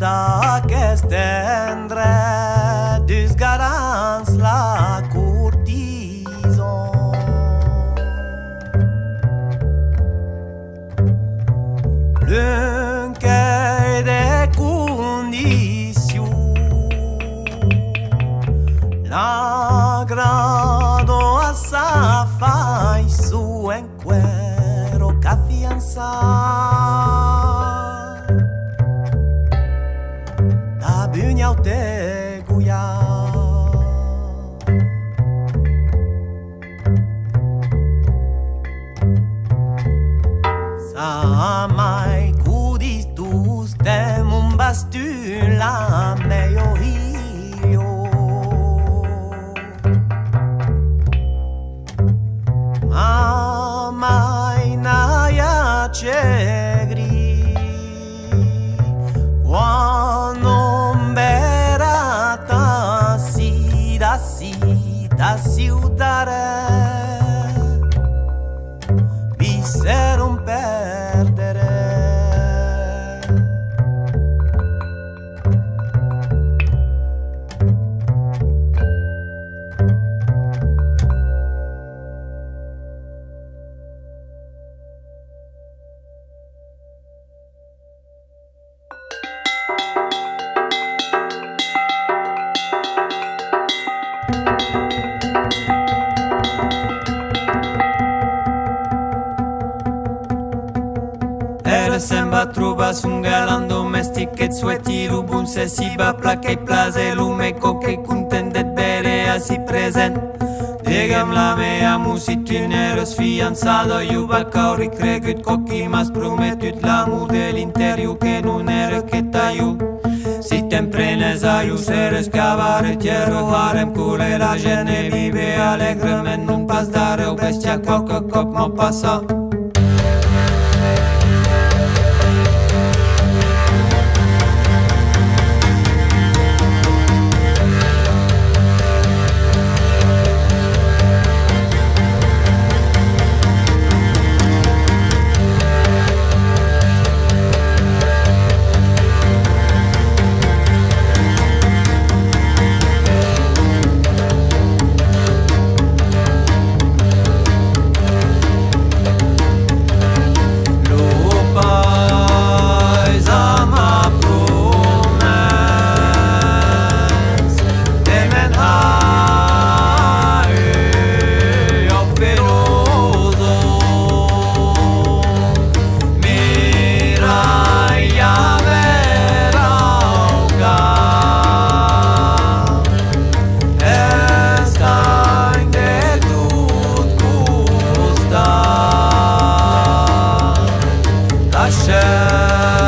d'aquest indret dus garants la cortison. L'un che de conditions l'aggrado a sa fai su en cuero cafianza da bugnau te guia sa mai cudis tu stem un bastu la meio io ma mai naia cegri quando berata si da siutare visser un perdere. Sembra troba un galant domestic et souhaiti lu bun se si va placa place lume coche content de bere asi present. Digue'm la mea music tu n'eres fiançado io va cauri cregut cochi mas prometut l'amor de l'interior que non era que taiu. Si t'emprenes a iu seres cabaretiero harem cure la gene vive allegrement non pas dare o bestia qualche cop mo passa. Lascia